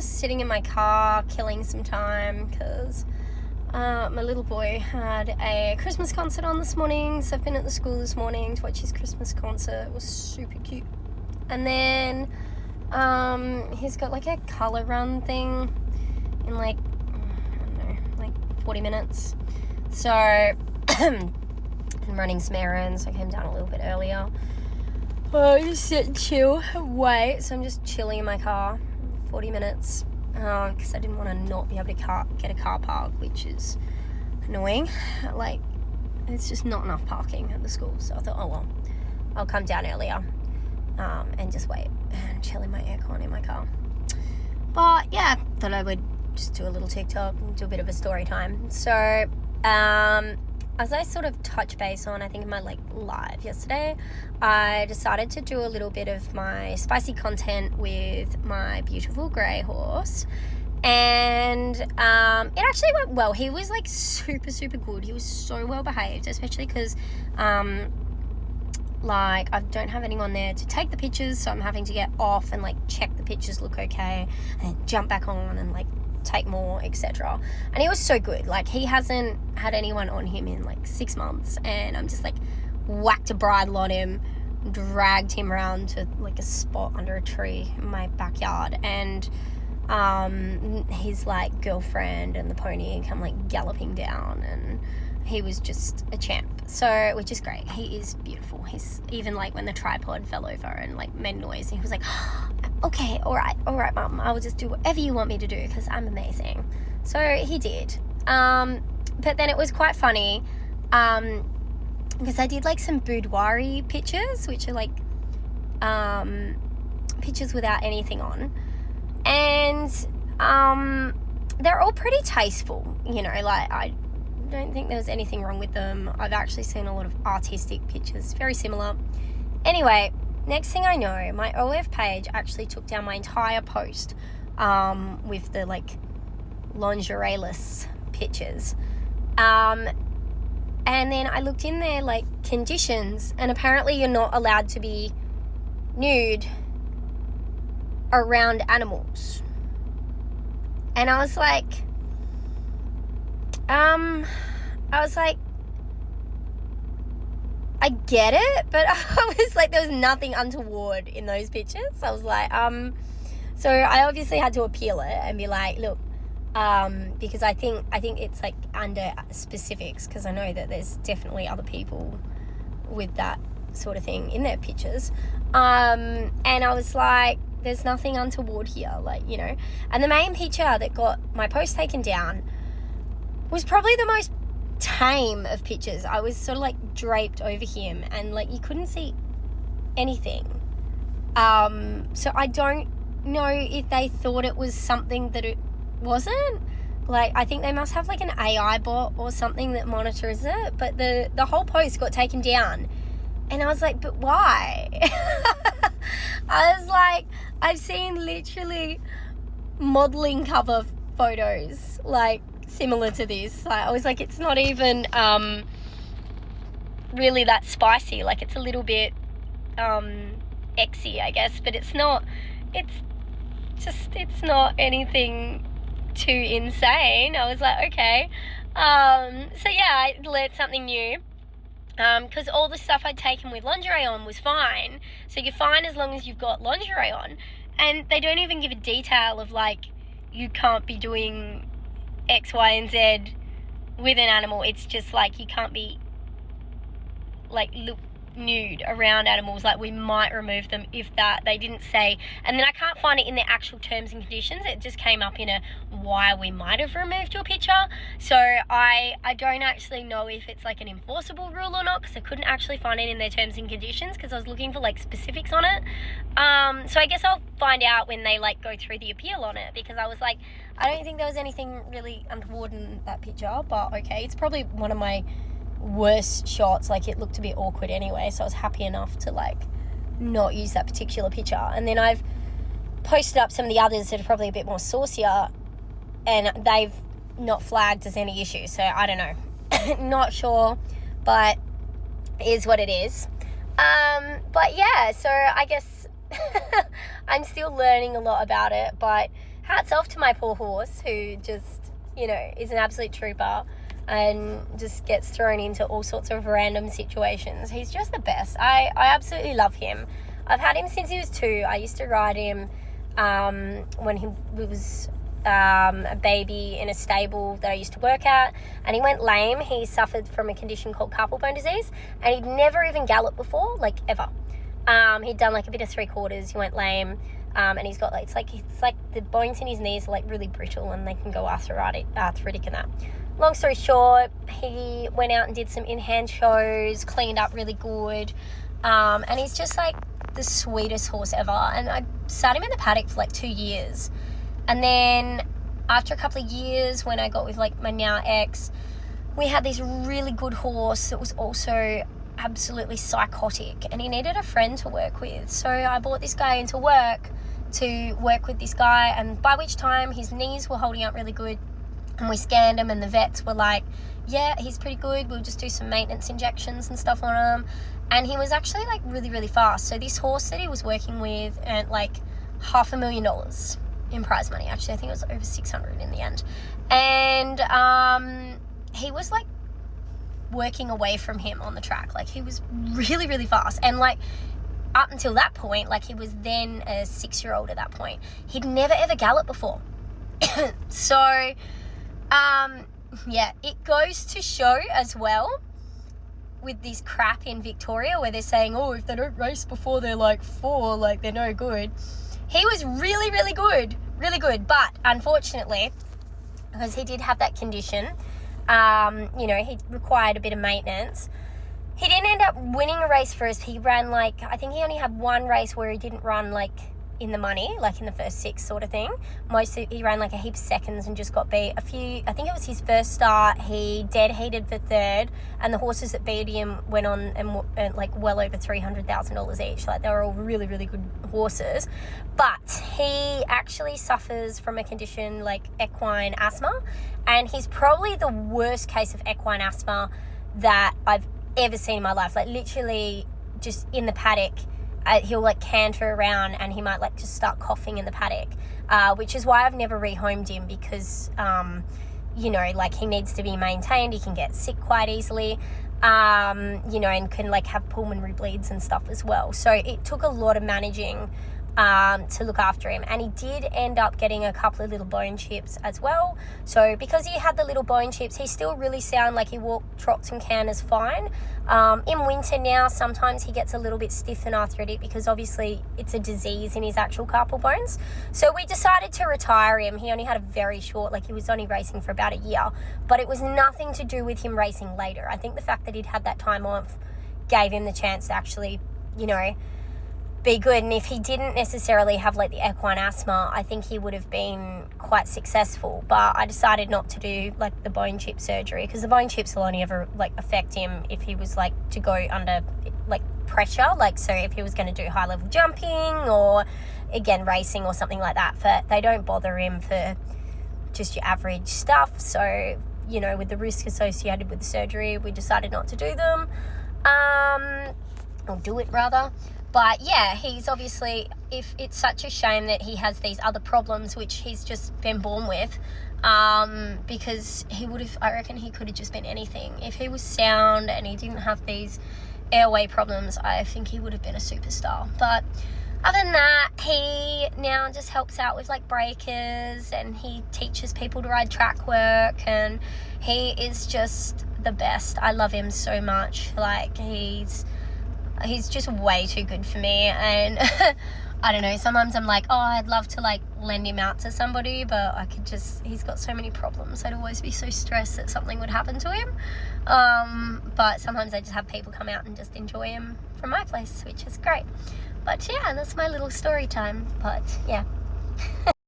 just sitting in my car, killing some time, because my little boy had a Christmas concert on this morning, so I've been at the school this morning to watch his Christmas concert. It was super cute. And then he's got like a colour run thing in like, I don't know, like 40 minutes. So I'm running some errands. I came down a little bit earlier. Just sit and chill, wait. So I'm just chilling in my car 40 minutes because I didn't want to not be able to get a car park, which is annoying. Like, it's just not enough parking at the school. So I thought, oh well, I'll come down earlier and just wait and chill in my aircon in my car. But yeah, thought I would just do a little TikTok and do a bit of a story time. So as I sort of touch base on, I think in my like live yesterday, I decided to do a little bit of my spicy content with my beautiful grey horse, and it actually went well. He was like super good. He was so well behaved, especially because like I don't have anyone there to take the pictures, so I'm having to get off and like check the pictures look okay and jump back on and like take more, etc. And he was so good. Like, he hasn't had anyone on him in like 6 months, and I'm just like whacked a bridle on him, dragged him around to like a spot under a tree in my backyard, and his like girlfriend and the pony come like galloping down, and he was just a champ. So, which is great. He is beautiful. He's even like when the tripod fell over and like made noise, he was like, okay, all right, Mum, I will just do whatever you want me to do because I'm amazing. So he did. But then it was quite funny because I did like some boudoir pictures, which are like pictures without anything on. And they're all pretty tasteful, you know, like I don't think there was anything wrong with them. I've actually seen a lot of artistic pictures, very similar. Anyway, next thing I know, my OF page actually took down my entire post with the like lingerie-less pictures. And then I looked in there like conditions, and apparently you're not allowed to be nude around animals. And I was like, I get it, but I was like, there was nothing untoward in those pictures. I was like, so I obviously had to appeal it and be like, look, because I think it's like under specifics, because I know that there's definitely other people with that sort of thing in their pictures. And I was like, there's nothing untoward here, like, you know. And the main picture that got my post taken down was probably the most tame of pictures. I was sort of like draped over him, and like you couldn't see anything. So I don't know if they thought it was something that it wasn't. Like, I think they must have like an AI bot or something that monitors it, but the whole post got taken down, and I was like, but why? I was like, I've seen literally modeling cover photos like similar to this. I was like, it's not even really that spicy. Like, it's a little bit exy, I guess, but it's not anything too insane. I was like, okay. So yeah, I learned something new, because all the stuff I'd taken with lingerie on was fine. So you're fine as long as you've got lingerie on, and they don't even give a detail of like, you can't be doing X, Y, and Z with an animal. It's just like, you can't be like look nude around animals. Like, we might remove them if that. They didn't say, and then I can't find it in the actual terms and conditions. It just came up in a why we might have removed your picture. So I don't actually know if it's like an enforceable rule or not, because I couldn't actually find it in their terms and conditions, because I was looking for like specifics on it. So I guess I'll find out when they like go through the appeal on it, because I was like, I don't think there was anything really untoward in that picture, but okay, it's probably one of my worst shots. Like, it looked a bit awkward anyway, so I was happy enough to like not use that particular picture. And then I've posted up some of the others that are probably a bit more saucier, and they've not flagged as any issue. So I don't know. Not sure, but it is what it is. But yeah, so I guess I'm still learning a lot about it, but hats off to my poor horse, who just, you know, is an absolute trooper and just gets thrown into all sorts of random situations. He's just the best. I absolutely love him. I've had him since he was 2. I used to ride him when he was a baby in a stable that I used to work at, and he went lame. He suffered from a condition called carpal bone disease, and he'd never even galloped before, like ever. He'd done like a bit of 3/4. He went lame, and he's got like, it's like the bones in his knees are like really brittle, and they can go arthritic and that. Long story short, he went out and did some in-hand shows, cleaned up really good, and he's just like the sweetest horse ever. And I sat him in the paddock for like 2 years, and then after a couple of years, when I got with like my now ex, we had this really good horse that was also absolutely psychotic, and he needed a friend to work with. So I brought this guy into work to work with this guy, and by which time his knees were holding up really good, and we scanned him, and the vets were like, yeah, he's pretty good, we'll just do some maintenance injections and stuff on him. And he was actually like really, really fast. So this horse that he was working with earned like $500,000 in prize money. Actually, I think it was over 600 in the end. And he was like working away from him on the track. Like, he was really, really fast. And like, up until that point, like, he was then a 6-year-old at that point. He'd never ever galloped before. So yeah, it goes to show as well with this crap in Victoria where they're saying, oh, if they don't race before they're like 4, like, they're no good. He was really, really good, but unfortunately, because he did have that condition, you know, he required a bit of maintenance. He didn't end up winning a race for us. He ran like, I think he only had 1 race where he didn't run like in the money, like in the first 6 sort of thing. Mostly he ran like a heap of seconds and just got beat. I think it was his first start, he dead heated for 3rd, and the horses that beat him went on and earned like well over $300,000 each. Like, they were all really, really good horses. But he actually suffers from a condition like equine asthma, and he's probably the worst case of equine asthma that I've ever seen in my life. Like, literally just in the paddock, he'll like canter around and he might like just start coughing in the paddock, which is why I've never rehomed him, because you know, like, he needs to be maintained. He can get sick quite easily, you know, and can like have pulmonary bleeds and stuff as well. So it took a lot of managing to look after him, and he did end up getting a couple of little bone chips as well. So because he had the little bone chips, he's still really sound. Like, he trots and canters fine. In winter now, sometimes he gets a little bit stiff and arthritic because obviously it's a disease in his actual carpal bones. So we decided to retire him. He only had a very short, like, he was only racing for about a year, but it was nothing to do with him racing later. I think the fact that he'd had that time off gave him the chance to actually, you know, be good. And if he didn't necessarily have like the equine asthma, I think he would have been quite successful. But I decided not to do like the bone chip surgery, because the bone chips will only ever like affect him if he was like to go under like pressure. Like, so if he was going to do high level jumping or again racing or something like that, they don't bother him for just your average stuff. So, you know, with the risk associated with the surgery, we decided not to do them, or do it rather. But yeah, he's obviously, if it's such a shame that he has these other problems, which he's just been born with, because he would have, I reckon he could have just been anything. If he was sound and he didn't have these airway problems, I think he would have been a superstar. But other than that, he now just helps out with like breakers, and he teaches people to ride track work, and he is just the best. I love him so much. Like, he's just way too good for me. And I don't know, sometimes I'm like, oh, I'd love to like lend him out to somebody, but he's got so many problems. I'd always be so stressed that something would happen to him. But sometimes I just have people come out and just enjoy him from my place, which is great. But yeah, that's my little story time. But yeah.